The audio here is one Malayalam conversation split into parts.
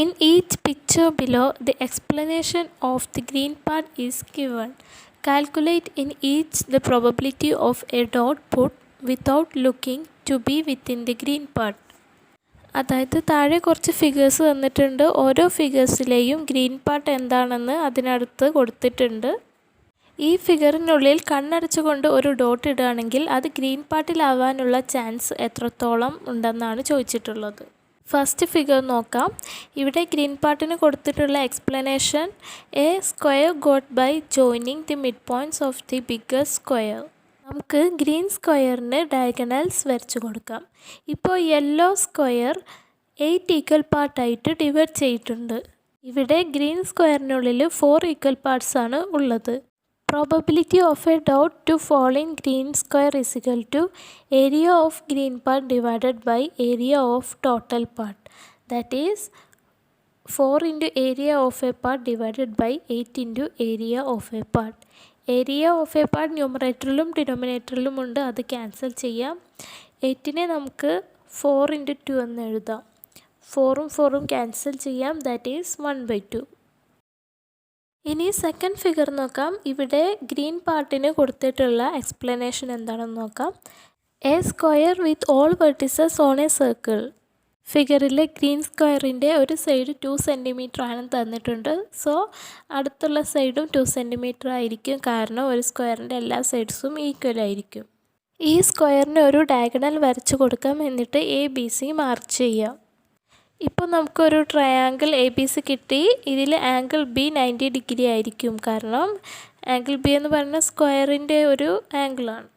In each picture below, the explanation of the green part is given. Calculate in each the probability of a dot put without looking to be within the green part. അതായത് താഴെ കുറച്ച് ഫിഗേഴ്സ് തന്നിട്ടുണ്ട്. ഓരോ ഫിഗേഴ്സിലെയും ഗ്രീൻ പാർട്ട് എന്താണെന്ന് അതിനടുത്ത് കൊടുത്തിട്ടുണ്ട്. ഈ ഫിഗറിനുള്ളിൽ കണ്ണടച്ചുകൊണ്ട് ഒരു ഡോട്ട് ഇടുകയാണെങ്കിൽ അത് ഗ്രീൻ പാർട്ടിലാവാനുള്ള ചാൻസ് എത്രത്തോളം ഉണ്ടെന്നാണ് ചോദിച്ചിട്ടുള്ളത്. ഫസ്റ്റ് ഫിഗർ നോക്കാം. ഇവിടെ ഗ്രീൻ പാർട്ടിന് കൊടുത്തിട്ടുള്ള explanation a square got by joining the mid points of the bigger square. നമുക്ക് ഗ്രീൻ സ്ക്വയറിന് ഡയഗണൽസ് വരച്ചു കൊടുക്കാം. ഇപ്പോൾ യെല്ലോ സ്ക്വയർ 8 ഈക്വൽ പാർട്ടായിട്ട് ഡിവൈഡ് ചെയ്തിട്ടുണ്ട്. ഇവിടെ ഗ്രീൻ സ്ക്വയറിനുള്ളിൽ 4 ഈക്വൽ പാർട്സ് ആണ് ഉള്ളത്. Probability of a dot to fall in green square is equal to area of green part divided by area of total part. That is 4 into area of a part divided by 8 into area of a part. Area of a part ന്യൂമറേറ്ററിലും ഡിനോമിനേറ്ററിലും ഉണ്ട്. അത് ക്യാൻസൽ ചെയ്യാം. 8നെ നമുക്ക് 4 into 2 എന്ന് എഴുതാം. 4ഉം 4ഉം ക്യാൻസൽ ചെയ്യാം. That is 1/2. ഇനി സെക്കൻഡ് ഫിഗർ നോക്കാം. ഇവിടെ ഗ്രീൻ പാർട്ടിന് കൊടുത്തിട്ടുള്ള എക്സ്പ്ലനേഷൻ എന്താണെന്ന് നോക്കാം. A square with all vertices on a circle. ഫിഗറിലെ ഗ്രീൻ സ്ക്വയറിൻ്റെ ഒരു സൈഡ് 2 സെൻറ്റിമീറ്റർ ആണ് തന്നിട്ടുണ്ട്. സോ അടുത്തുള്ള സൈഡും 2 സെൻറ്റിമീറ്റർ ആയിരിക്കും, കാരണം ഒരു സ്ക്വയറിൻ്റെ എല്ലാ സൈഡ്സും ഈക്വൽ ആയിരിക്കും. ഈ സ്ക്വയറിന് ഒരു ഡയഗണൽ വരച്ചു കൊടുക്കാം. എന്നിട്ട് ABC മാർക്ക് ചെയ്യാം. ഇപ്പോൾ നമുക്കൊരു ട്രയാങ്കിൾ ABC കിട്ടി. ഇതിൽ ആംഗിൾ B 90 ഡിഗ്രി ആയിരിക്കും, കാരണം ആംഗിൾ B എന്ന് പറയുന്ന സ്ക്വയറിൻ്റെ ഒരു ആംഗിളാണ്.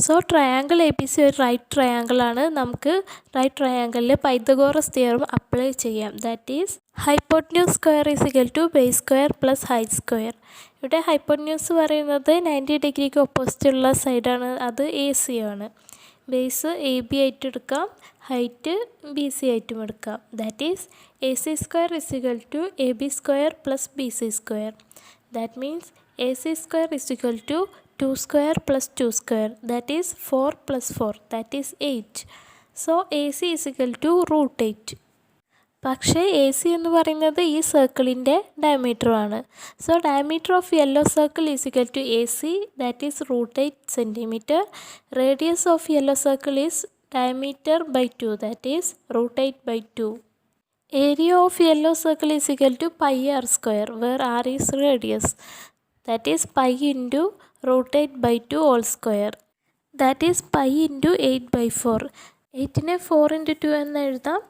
സോ ട്രയാങ്കിൾ ABC ഒരു റൈറ്റ് ട്രയാങ്കിളാണ്. നമുക്ക് റൈറ്റ് ട്രയാങ്കിളിൽ പൈതഗോറസ് തിയറം അപ്ലൈ ചെയ്യാം. That is hypotenuse square is equal to base square plus height square. ഇവിടെ ഹൈപ്പോട്ടന്യൂസ് പറയുന്നത് 90 ഡിഗ്രിക്ക് ഓപ്പോസിറ്റുള്ള സൈഡാണ്, അത് AC ആണ്. ബേസ് AB ആയിട്ട് എടുക്കാം, ഹൈറ്റ് BC ആയിട്ടും എടുക്കാം. That is AC square is equal to AB square plus BC square. That means AC square is equal to 2 square plus 2 square. That is 4 plus 4, that is 8. So AC is equal to √8. പക്ഷേ AC എന്ന് പറയുന്നത് ഈ സർക്കിളിൻ്റെ ഡയമീറ്ററുമാണ്. So diameter of yellow circle is equal to AC, that is √8 centimetre. Radius of yellow circle is diameter by 2, that is √8/2. Area of yellow circle is equal to pi r square, where r is radius, that is pi into √8/2 whole square, that is pi into 8/4. 8നെ 4 into 2 എന്ന് എഴുതാം.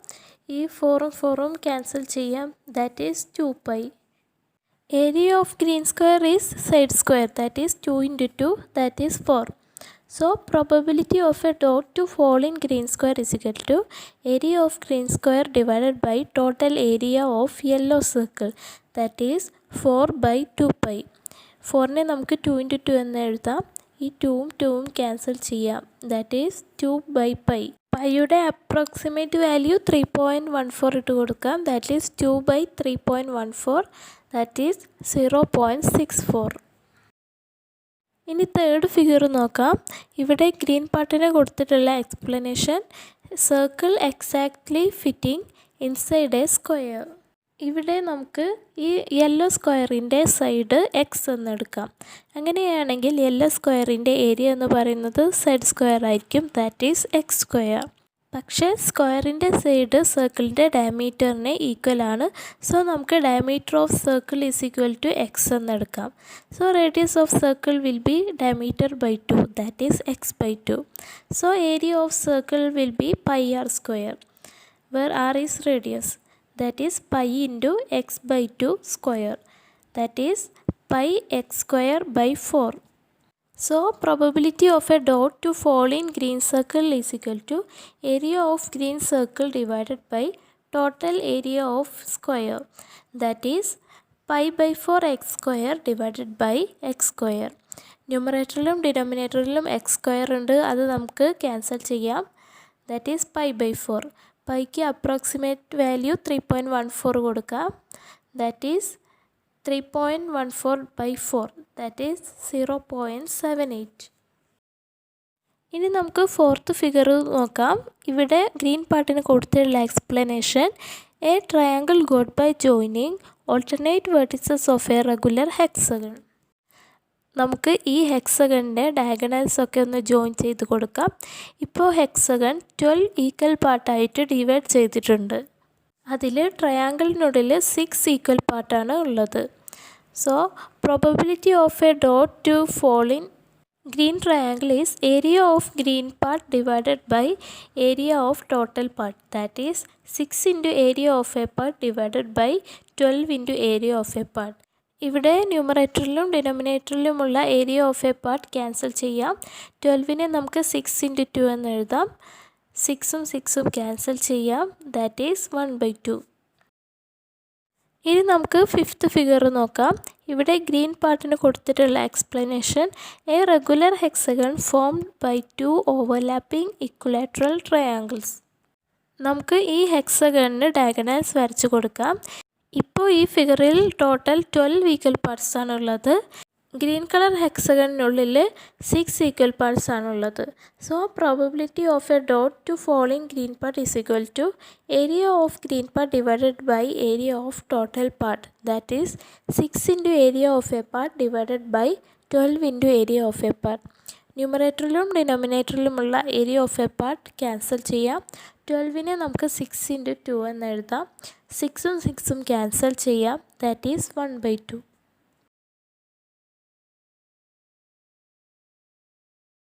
ഈ 4ഉം 4ഉം ക്യാൻസൽ ചെയ്യാം. That is 2π. Area of green square is side square, that is 2 into 2, that is 4. So probability of a dot to fall in green square is equal to area of green square divided by total area of yellow circle, that is 4/2π. 4നെ നമുക്ക് 2 into 2 എന്ന് എഴുതാം. ഈ 2ഉം 2ഉം ക്യാൻസൽ ചെയ്യാം. That is 2/π. പൈയുടെ അപ്രോക്സിമേറ്റ് വാല്യൂ 3.14 ഇട്ട് കൊടുക്കാം. That is 2/3.14, that is 0.64. ഇനി തേർഡ് ഫിഗർ നോക്കാം. ഇവിടെ ഗ്രീൻ പാർട്ടിന് കൊടുത്തിട്ടുള്ള explanation circle exactly fitting inside a square. ഇവിടെ നമുക്ക് ഈ യെല്ലോ സ്ക്വയറിൻ്റെ സൈഡ് X എന്നെടുക്കാം. അങ്ങനെയാണെങ്കിൽ യെല്ലോ സ്ക്വയറിൻ്റെ ഏരിയ എന്ന് പറയുന്നത് സൈഡ് സ്ക്വയർ ആയിരിക്കും, ദാറ്റ് ഈസ് X സ്ക്വയർ. പക്ഷേ സ്ക്വയറിൻ്റെ സൈഡ് സർക്കിളിൻ്റെ ഡയമീറ്ററിന് ഈക്വൽ ആണ്. സോ നമുക്ക് diameter of circle is equal to X എന്നെടുക്കാം. So radius of circle will be diameter by 2, that is X/2. So area of circle will be pi r square, where r is radius, that is pi into X/2 square, that is pi X square by 4. So probability of a dot to fall in green circle is equal to area of green circle divided by total area of square, that is pi/4 X square divided by X square. ന്യൂമറേറ്ററിലും ഡിനോമിനേറ്ററിലും X square ഉണ്ട്, അത് നമുക്ക് ക്യാൻസൽ ചെയ്യാം. That is pi/4. Pike approximate value 3.14 കൊടുക്കാം. That is 3.14/4, that is 0.78. ഇനി നമുക്ക് ഫോർത്ത് ഫിഗർ നോക്കാം. ഇവിടെ ഗ്രീൻ പാർട്ടിന് കൊടുത്തിട്ടുള്ള explanation A triangle got by joining alternate vertices of a regular hexagon. നമുക്ക് ഈ ഹെക്സഗണിൻ്റെ ഡയഗണൽസ് ഒക്കെ ഒന്ന് ജോയിൻ ചെയ്ത് കൊടുക്കാം. ഇപ്പോൾ ഹെക്സഗൺ 12 ഈക്വൽ പാർട്ടായിട്ട് ഡിവൈഡ് ചെയ്തിട്ടുണ്ട്. അതിൽ ട്രയാങ്കിളിനുള്ളിൽ 6 ഈക്വൽ പാർട്ടാണ് ഉള്ളത്. So probability of a dot to fall in green triangle is area of green part divided by area of total part, that is 6 into area of a part divided by 12 into area of a part. ഇവിടെ ന്യൂമറേറ്ററിലും ഡിനോമിനേറ്ററിലുമുള്ള area of a part cancel ചെയ്യാം. 12നെ നമുക്ക് 6 into 2 എന്ന് എഴുതാം. 6ഉം 6ഉം ക്യാൻസൽ ചെയ്യാം, ദാറ്റ് ഈസ് 1/2. ഇനി നമുക്ക് ഫിഫ്ത്ത് ഫിഗർ നോക്കാം. ഇവിടെ ഗ്രീൻ പാർട്ടിന് കൊടുത്തിട്ടുള്ള explanation: a regular hexagon formed by 2 overlapping equilateral triangles. നമുക്ക് ഈ ഹെക്സഗണിന് ഡയഗണൽസ് വരച്ച് കൊടുക്കാം. ഇപ്പോൾ ഈ ഫിഗറിൽ ടോട്ടൽ 12 ഈക്വൽ പാർട്സ് ആണുള്ളത്. ഗ്രീൻ കളർ ഹെക്സഗണിനുള്ളിൽ 6 ഈക്വൽ പാർട്സ് ആണുള്ളത്. So probability of a dot to fall in green part is equal to area of green part divided by area of total part, that is 6 into area of a part divided by 12 into area of a part. ന്യൂമറേറ്ററിലും ഡിനോമിനേറ്ററിലുമുള്ള area of a part cancel ചെയ്യാം. 12നെ നമുക്ക് 6 into 2 എന്ന് എഴുതാം. 6ഉം 6ഉം ക്യാൻസൽ ചെയ്യാം, ദാറ്റ് ഈസ് 1/2.